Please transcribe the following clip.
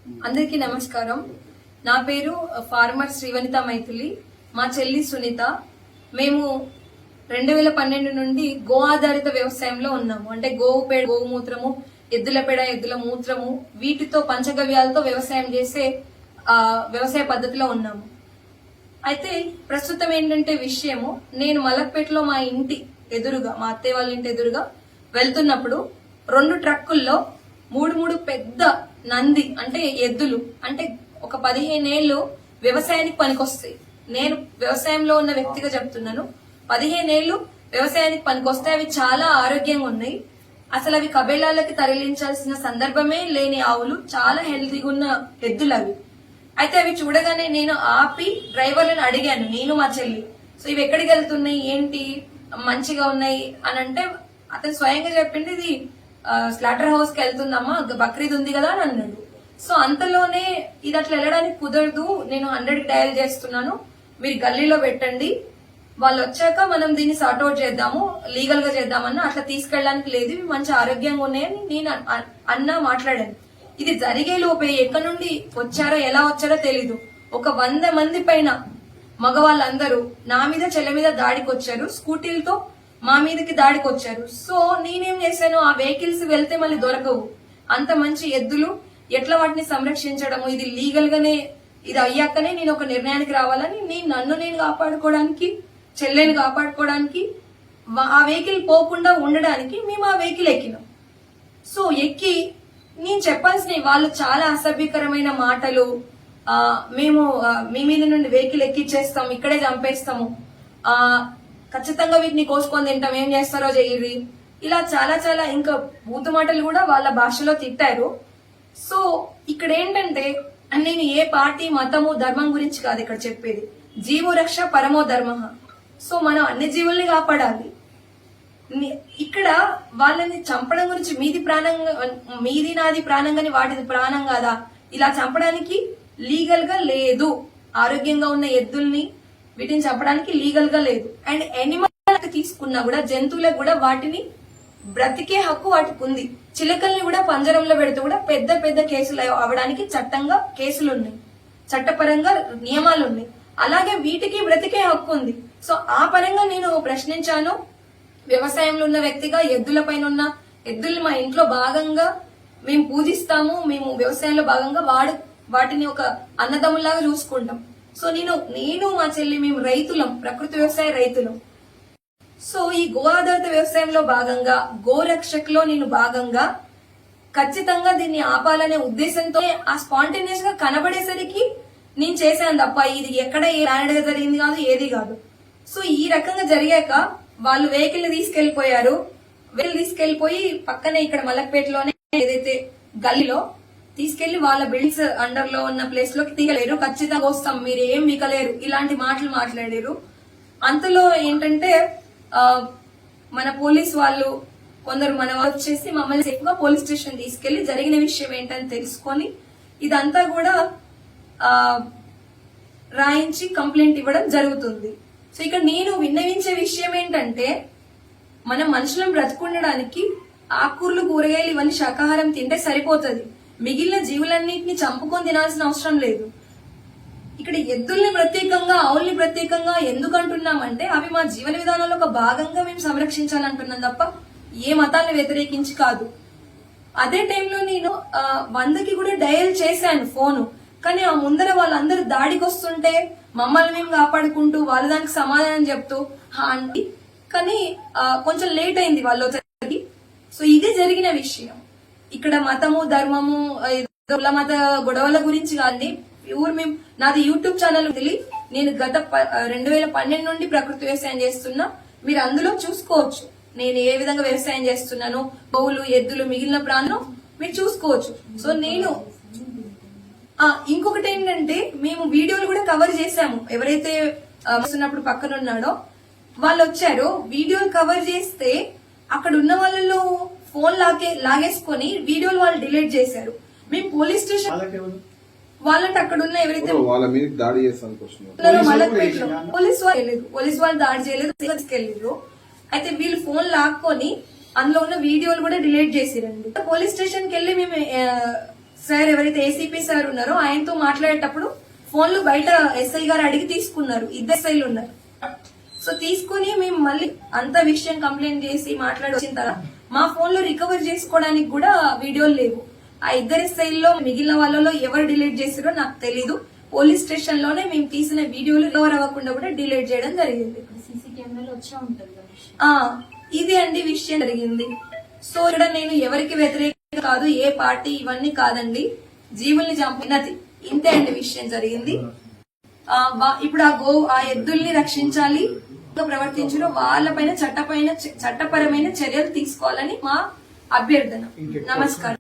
అందరికీ నమస్కారం. నా పేరు ఫార్మర్ శ్రీవనిత మైథిలి. మా చెల్లి సునీత. మేము 2012 నుండి గో ఆధారిత వ్యవసాయంలో ఉన్నాము. అంటే గోవు పేడ, గోమూత్రము, ఎద్దుల పేడ, ఎద్దుల మూత్రము, వీటితో పంచగవ్యాలతో వ్యవసాయం చేసే వ్యవసాయ పద్ధతిలో ఉన్నాము. అయితే ప్రస్తుతం ఏంటంటే విషయము, నేను మలక్పేటలో మా ఇంటి ఎదురుగా, మా అత్తయ్య వాళ్ళ ఇంటి ఎదురుగా వెళ్తున్నప్పుడు 2 ట్రక్కుల్లో మూడు పెద్ద నంది అంటే ఎద్దులు, అంటే ఒక 15 ఏళ్ళు వ్యవసాయానికి పనికొస్తాయి. నేను వ్యవసాయంలో ఉన్న వ్యక్తిగా చెప్తున్నాను, 15 ఏళ్ళు వ్యవసాయానికి పనికొస్తాయి. అవి చాలా ఆరోగ్యంగా ఉన్నాయి. అసలు అవి కబేలాలకి తరలించాల్సిన సందర్భమే లేని ఆవులు, చాలా హెల్తీగా ఉన్న ఎద్దులు అవి. అయితే అవి చూడగానే నేను ఆపి డ్రైవర్లను అడిగాను, నేను మా చెల్లి, సో ఇవి ఎక్కడికి వెళ్తున్నాయి, ఏంటి, మంచిగా ఉన్నాయి అని అంటే అతను స్వయంగా చెప్పింది, ఇది స్లాటర్ హౌస్ కి వెళ్తుందమ్మా, బక్రీద్ ఉంది కదా అని అన్నాడు. సో అంతలోనే ఇది అట్లా వెళ్ళడానికి కుదరదు, నేను 100కి డయల్ చేస్తున్నాను, మీరు గల్లీలో పెట్టండి, వాళ్ళు వచ్చాక మనం దీన్ని సార్ట్అవుట్ చేద్దాము, లీగల్ గా చేద్దామన్నా, అట్లా తీసుకెళ్ళడానికి లేదు, ఇవి మంచి ఆరోగ్యంగా ఉన్నాయని నేను మాట్లాడాను. ఇది జరిగే లోపే ఎక్కడి నుండి వచ్చారో ఎలా వచ్చారో తెలీదు, ఒక 100 మంది పైన మగవాళ్ళందరూ నా మీద చెల్ల మీద దాడికి వచ్చారు, స్కూటీలతో మా మీదకి దాడికి వచ్చారు. సో నేనేం చేశాను, ఆ వెహికల్స్ వెళ్తే మళ్ళీ దొరకవు, అంత మంచి ఎద్దులు ఎట్లా వాటిని సంరక్షించడము, ఇది లీగల్ గానే ఇది అయ్యాకనే నేను ఒక నిర్ణయానికి రావాలని, నన్ను నేను కాపాడుకోవడానికి, చెల్లెని కాపాడుకోవడానికి, ఆ వెహికల్ పోకుండా ఉండడానికి మేము ఆ వెహికల్ ఎక్కినాం. సో ఎక్కి నేను చెప్పాల్సిన వాళ్ళు చాలా అసభ్యకరమైన మాటలు, మేము మీ మీద నుండి వెహికల్ ఎక్కిచ్చేస్తాం, ఇక్కడే చంపేస్తాము, ఖచ్చితంగా వీటిని కోసుకొని తింటాం, ఏం చేస్తారో చెయ్యి, ఇలా చాలా ఇంకా బూతు మాటలు కూడా వాళ్ళ భాషలో తిట్టారు. సో ఇక్కడ ఏంటంటే, నేను ఏ పార్టీ, మతము, ధర్మం గురించి కాదు ఇక్కడ చెప్పేది, జీవో రక్ష పరమో ధర్మ. సో మనం అన్ని జీవుల్ని కాపాడాలి. ఇక్కడ వాళ్ళని చంపడం గురించి, మీది నాది ప్రాణంగాని వాటిది ప్రాణం కాదా, ఇలా చంపడానికి లీగల్ గా లేదు. ఆరోగ్యంగా ఉన్న ఎద్దుల్ని వీటిని చంపడానికి లీగల్ గా లేదు. అండ్ ఎనిమల్ తీసుకున్నా కూడా, జంతువులకు కూడా వాటిని బ్రతికే హక్కు వాటికి ఉంది. చిలకల్ని కూడా పంజరంలో పెడితే కూడా పెద్ద కేసులు అవడానికి చట్టంగా కేసులు ఉన్నాయి, చట్టపరంగా నియమాలు ఉన్నాయి. అలాగే వీటికి బ్రతికే హక్కు ఉంది. సో ఆ పరంగా నేను ప్రశ్నించాను. వ్యవసాయంలో ఉన్న వ్యక్తిగా ఎద్దుల పైన ఉన్న ఎద్దుల్ని మా ఇంట్లో భాగంగా మేము పూజిస్తాము, మేము వ్యవసాయంలో భాగంగా వాటిని ఒక అన్నదమ్ములాగా చూసుకుంటాం. సో నేను మా చెల్లి మేము రైతులం, ప్రకృతి వ్యవసాయ రైతులం. సో ఈ గో ఆధారిత వ్యవసాయంలో భాగంగా, గోరక్షక్లో నేను భాగంగా ఖచ్చితంగా దీన్ని ఆపాలనే ఉద్దేశంతో ఆ స్పాంటేనియస్ గా కనబడేసరికి నేను చేశాను తప్ప, ఇది ఎక్కడ ప్లానెడ్ గా జరిగింది కాదు, ఏది కాదు. సో ఈ రకంగా జరిగాక వాళ్ళు వెహికల్ తీసుకెళ్లిపోయారు. వెహికల్ తీసుకెళ్లిపోయి పక్కనే ఇక్కడ మలక్పేటలోనే ఏదైతే గల్లీలో తీసుకెళ్లి వాళ్ళ బిల్డింగ్స్ అండర్ లో ఉన్న ప్లేస్ లోకి తీయలేరు, ఖచ్చితంగా వస్తాం, మీరు ఏం మిగలేరు, ఇలాంటి మాటలు మాట్లాడారు. అంతలో ఏంటంటే మన పోలీస్ వాళ్ళు కొందరు మన వచ్చేసి మమ్మల్ని సేఫ్ గా పోలీస్ స్టేషన్ తీసుకెళ్లి జరిగిన విషయం ఏంటని తెలుసుకొని ఇదంతా కూడా రాయించి కంప్లైంట్ ఇవ్వడం జరుగుతుంది. సో ఇక్కడ నేను విన్నవించే విషయం ఏంటంటే, మనం మనుషులను బ్రతుకుండడానికి ఆకుకూరలు, కూరగాయలు ఇవన్నీ శాకాహారం తింటే సరిపోతుంది, మిగిలిన జీవులన్నింటినీ చంపుకొని తినాల్సిన అవసరం లేదు. ఇక్కడ ఎద్దుల్ని ప్రత్యేకంగా, ఆవుల్ని ప్రత్యేకంగా ఎందుకు అంటున్నామంటే, అవి మా జీవన విధానంలో ఒక భాగంగా మేము సంరక్షించాలంటున్నాం తప్ప ఏ మతాలను వ్యతిరేకించి కాదు. అదే టైంలో నేను 100కి కూడా డయల్ చేశాను ఫోను, కానీ ఆ ముందర వాళ్ళందరూ దాడికి వస్తుంటే మమ్మల్ని మేము కాపాడుకుంటూ వాళ్ళ దానికి సమాధానం చెప్తూ అంటే, కానీ కొంచెం లేట్ అయింది వాళ్ళు వచ్చేసరికి. సో ఇదే జరిగిన విషయం. ఇక్కడ మతము, ధర్మము, కుల మత గొడవల గురించి కాదండి. ప్యూర్ మేము, నాది యూట్యూబ్ ఛానల్ తెలియ, నేను గత 2012 నుండి ప్రకృతి వ్యవసాయం చేస్తున్నా. మీరు అందులో చూసుకోవచ్చు నేను ఏ విధంగా వ్యవసాయం చేస్తున్నాను, గోవులు, ఎద్దులు, మిగిలిన ప్రాణం మీరు చూసుకోవచ్చు. సో నేను ఇంకొకటి ఏంటంటే, మేము వీడియోలు కూడా కవర్ చేశాము. ఎవరైతే వస్తున్నప్పుడు పక్కన ఉన్నాడో వాళ్ళు వచ్చారు, వీడియోలు కవర్ చేస్తే అక్కడ ఉన్న వాళ్ళలో ఫోన్ లాగేసుకొని వీడియోలు వాళ్ళు డిలీట్ చేశారు. మేము పోలీస్ స్టేషన్ వాళ్ళంటే అక్కడ ఉన్న ఎవరైతే పోలీస్ వాళ్ళు దాడి చేయలేదు, తీసుకెళ్లారు. అయితే వీళ్ళు ఫోన్ లాక్కొని అందులో ఉన్న వీడియోలు కూడా డిలీట్ చేసిరండి. పోలీస్ స్టేషన్ కి వెళ్లి మేము సార్ ఎవరైతే ఏసీపీ సార్ ఉన్నారో ఆయనతో మాట్లాడేటప్పుడు ఫోన్లు బయట ఎస్ఐ గారు అడిగి తీసుకున్నారు, ఇద్దరు ఎస్ఐలు ఉన్నారు. సో తీసుకుని మేము మళ్ళీ అంత విషయం కంప్లైంట్ చేసి మాట్లాడి వచ్చిన తర్వాత మా ఫోన్ లో రికవర్ చేసుకోవడానికి కూడా వీడియోలు లేవు. ఆ ఇద్దరు ఎస్ఐల్లో మిగిలిన వాళ్ళలో ఎవరు డిలీట్ చేసారో నాకు తెలీదు. పోలీస్ స్టేషన్ లోనే మేము తీసిన వీడియోలు రికవర్ అవ్వకుండా కూడా డిలీట్ చేయడం జరిగింది. సీసీ కెమెరాలో వచ్చే ఉంటుంది కదా విషయం. ఇది అండి విషయం జరిగింది. సో ఇక్కడ నేను ఎవరికి వ్యతిరేకంగా కాదు, ఏ పార్టీ ఇవన్నీ కాదండి, జీవుల్ని చంపినది ఇంతే అండి విషయం జరిగింది. ఇప్పుడు ఆ ఎద్దుల్ని రక్షించాలి, ప్రవర్తించడం వాళ్ళపైన చట్టపరమైన చర్యలు తీసుకోవాలని మా అభ్యర్థన. నమస్కారం.